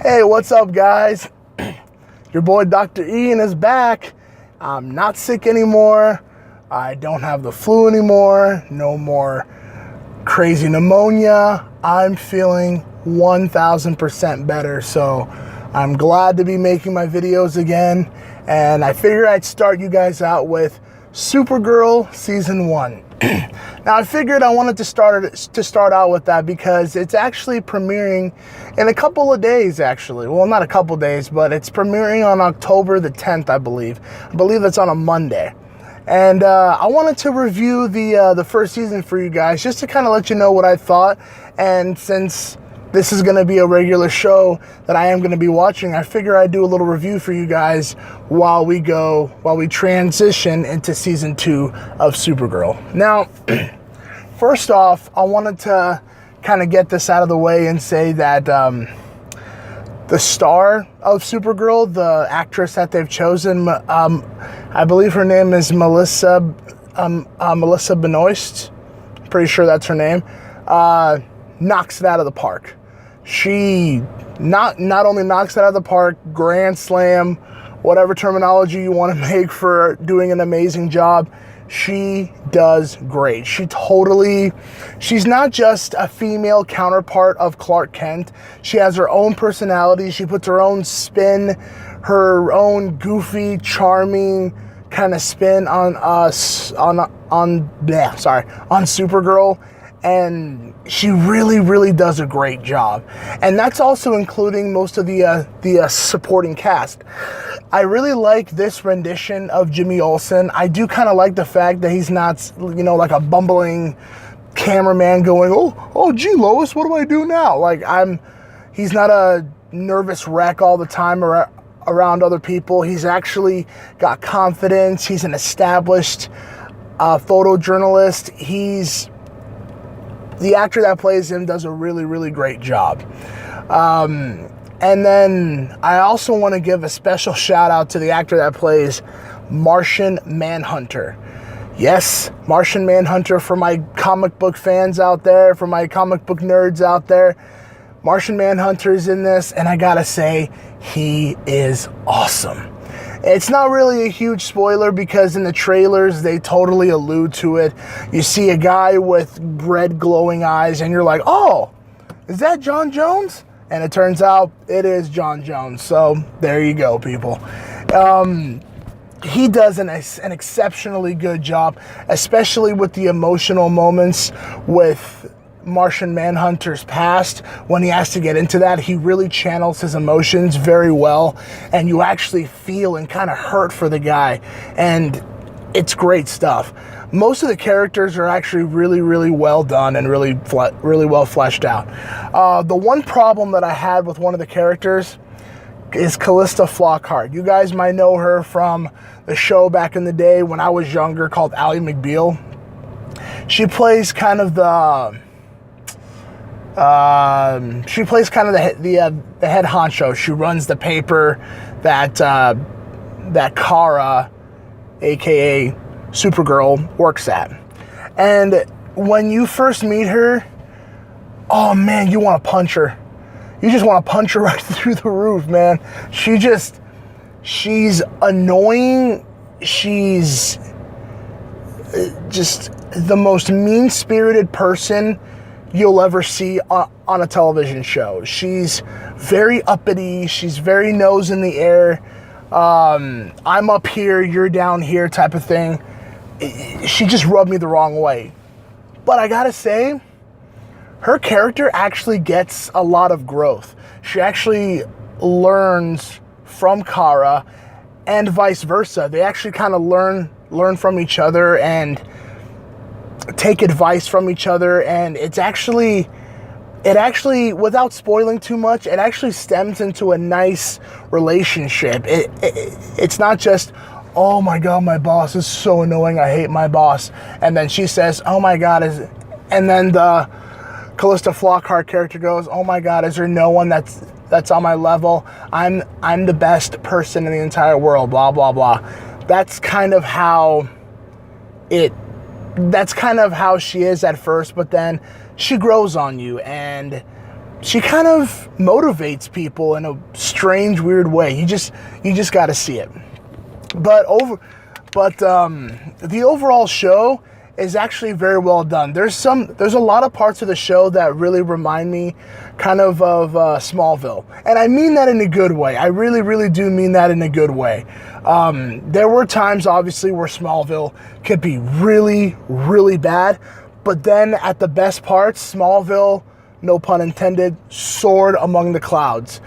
Hey, what's up, guys? Your boy Dr. Ian is back. I'm not sick anymore. I don't have the flu anymore. No more crazy pneumonia. I'm feeling 1000% better. So I'm glad to be making my videos again. And I figured I'd start you guys out with Supergirl Season 1. Now, I figured I wanted to start out with that because it's actually premiering in a couple of days, actually. Well, not a couple days, but it's premiering on October the 10th, I believe. I believe that's on a Monday. And I wanted to review the first season for you guys, just to kind of let you know what I thought. And since this is going to be a regular show that I am going to be watching, I figure I'd do a little review for you guys while we transition into season 2 of Supergirl. Now, first off, I wanted to kind of get this out of the way and say that the star of Supergirl, the actress that they've chosen, I believe her name is Melissa Benoist. Pretty sure that's her name. Knocks it out of the park. She not only knocks it out of the park, grand slam, whatever terminology you want to make for doing an amazing job, she does great. She's not just a female counterpart of Clark Kent. She has her own personality. She puts her own spin, her own goofy, charming kind of spin on Supergirl. And she really does a great job. And that's also including most of the supporting cast. I really like this rendition of Jimmy Olsen. I do kind of like the fact that he's not, like a bumbling cameraman going, oh, gee, Lois, what do I do now? He's not a nervous wreck all the time around other people. He's actually got confidence. He's an established photojournalist. The actor that plays him does a really great job. And then I also want to give a special shout out to the actor that plays Martian Manhunter. Yes, Martian Manhunter, for my comic book fans out there, for my comic book nerds out there. Martian Manhunter is in this, and I gotta say, he is awesome. It's not really a huge spoiler because in the trailers, they totally allude to it. You see a guy with red glowing eyes and you're like, oh, is that John Jones? And it turns out it is John Jones. So there you go, people. He does an exceptionally good job, especially with the emotional moments with Martian Manhunter's past. When he has to get into that, he really channels his emotions very well, and you actually feel and kind of hurt for the guy, and it's great stuff. Most of the characters are actually really well done and really well fleshed out. The one problem that I had with one of the characters is Callista Flockhart. You guys might know her from the show back in the day when I was younger called Ally McBeal. She plays kind of the head honcho. She runs the paper that Kara, aka Supergirl, works at. And when you first meet her, oh man, you want to punch her. You just want to punch her right through the roof, man. She's annoying. She's just the most mean-spirited person you'll ever see on a television show. She's very uppity. She's very nose in the air. I'm up here, you're down here type of thing. She just rubbed me the wrong way. But I gotta say, her character actually gets a lot of growth. She actually learns from Kara and vice versa. They actually kind of learn from each other and take advice from each other, and it actually, without spoiling too much, it actually stems into a nice relationship. It's not just, oh my God, my boss is so annoying, I hate my boss. And then she says, oh my God, and then the Callista Flockhart character goes, oh my God, is there no one that's on my level? I'm the best person in the entire world, blah, blah, blah. That's kind of how she is at first, but then she grows on you, and she kind of motivates people in a strange, weird way. You just got to see it. But the overall show is actually very well done. There's a lot of parts of the show that really remind me kind of Smallville. And I mean that in a good way. I really, really do mean that in a good way. There were times, obviously, where Smallville could be really, really bad. But then at the best parts, Smallville, no pun intended, soared among the clouds.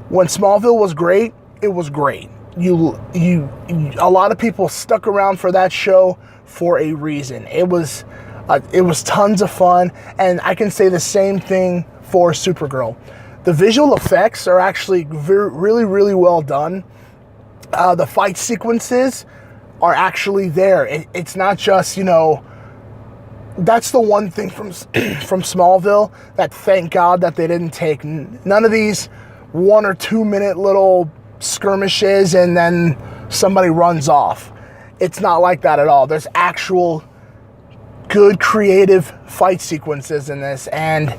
When Smallville was great, it was great. A lot of people stuck around for that show for a reason. It was tons of fun, and I can say the same thing for Supergirl. The visual effects are actually really, really well done. The fight sequences are actually there. It's not just, that's the one thing from Smallville that thank God that they didn't take. None of these 1 or 2 minute little skirmishes and then somebody runs off. It's not like that at all. There's actual good creative fight sequences in this, and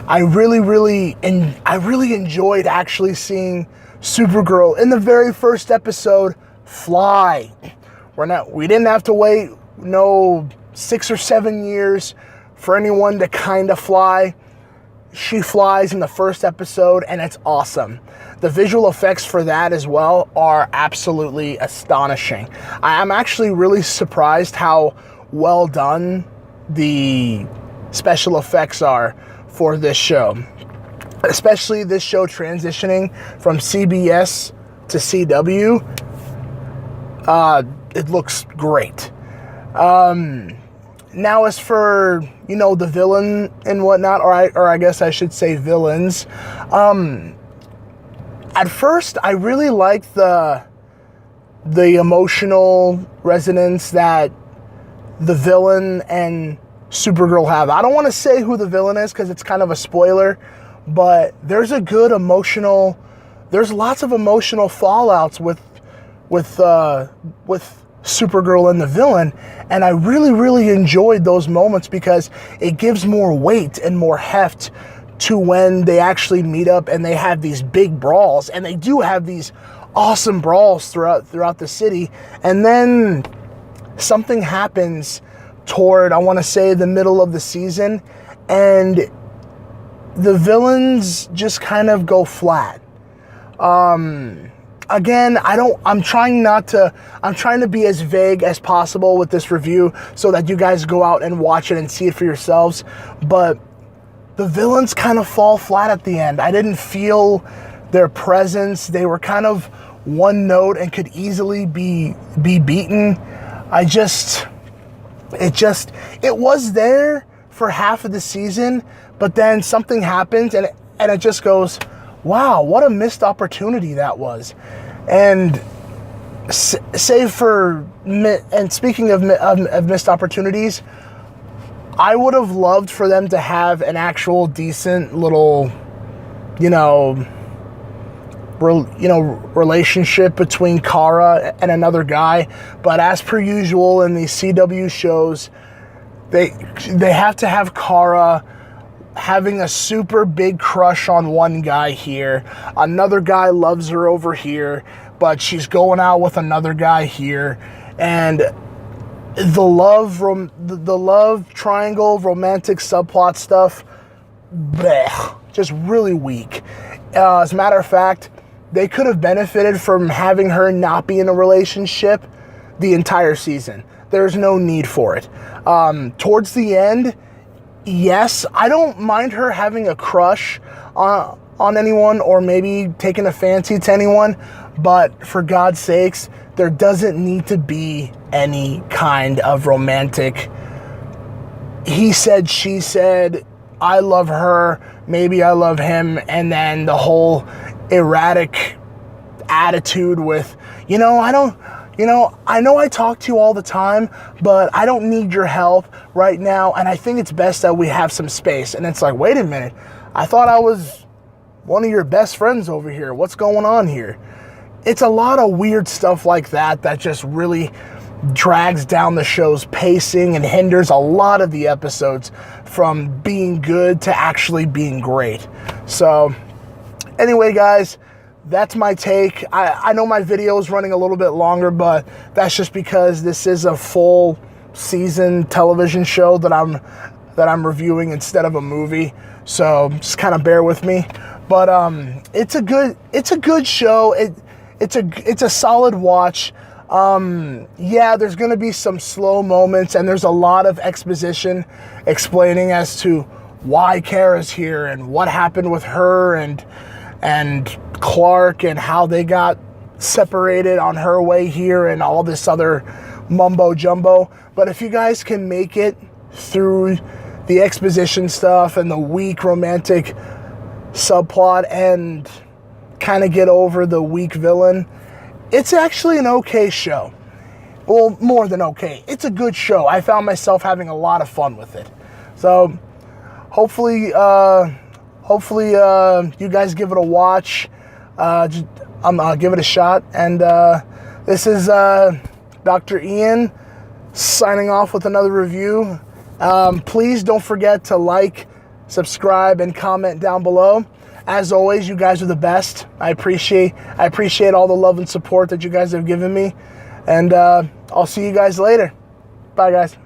I really enjoyed actually seeing Supergirl in the very first episode fly. We didn't have to wait 6 or 7 years for anyone to kind of fly. She flies in the first episode, and it's awesome. The visual effects for that as well are absolutely astonishing. I'm actually really surprised how well done the special effects are for this show. Especially this show transitioning from CBS to CW. It looks great. Now, as for, the villain and whatnot, or I guess I should say villains, at first, I really liked the emotional resonance that the villain and Supergirl have. I don't want to say who the villain is because it's kind of a spoiler, but there's lots of emotional fallouts with Supergirl and the villain, and I really, really enjoyed those moments because it gives more weight and more heft to when they actually meet up and they have these big brawls, and they do have these awesome brawls throughout the city, and then something happens toward, I want to say, the middle of the season, and the villains just kind of go flat. Again, I'm trying to be as vague as possible with this review so that you guys go out and watch it and see it for yourselves, but the villains kind of fall flat at the end. I didn't feel their presence. They were kind of one note and could easily be beaten. It was there for half of the season, but then something happens and it just goes, wow, what a missed opportunity that was. And speaking of missed opportunities, I would have loved for them to have an actual decent little, relationship between Kara and another guy. But as per usual in these CW shows, they have to have Kara having a super big crush on one guy here. Another guy loves her over here, but she's going out with another guy here. And the love triangle, romantic subplot stuff, bleh, just really weak. As a matter of fact, they could have benefited from having her not be in a relationship the entire season. There's no need for it. Towards the end, yes, I don't mind her having a crush on anyone or maybe taking a fancy to anyone, but for God's sakes, there doesn't need to be any kind of romantic he said, she said, I love her, maybe I love him, and then the whole erratic attitude with, I know I talk to you all the time, but I don't need your help right now, and I think it's best that we have some space. And it's like, wait a minute, I thought I was one of your best friends over here. What's going on here? It's a lot of weird stuff like that just really drags down the show's pacing and hinders a lot of the episodes from being good to actually being great. So anyway, guys, that's my take. I know my video is running a little bit longer, but that's just because this is a full season television show that I'm reviewing instead of a movie. So just kind of bear with me. But it's a good show. It's a solid watch. Yeah, there's going to be some slow moments, and there's a lot of exposition explaining as to why Kara's here and what happened with her and Clark and how they got separated on her way here and all this other mumbo jumbo. But if you guys can make it through the exposition stuff and the weak romantic subplot and kind of get over the weak villain, it's actually an okay show. Well, more than okay. It's a good show. I found myself having a lot of fun with it. So hopefully you guys give it a watch. Give it a shot. And this is Dr. Ian signing off with another review. Please don't forget to like, subscribe, and comment down below. As always, you guys are the best. I appreciate all the love and support that you guys have given me. And I'll see you guys later. Bye, guys.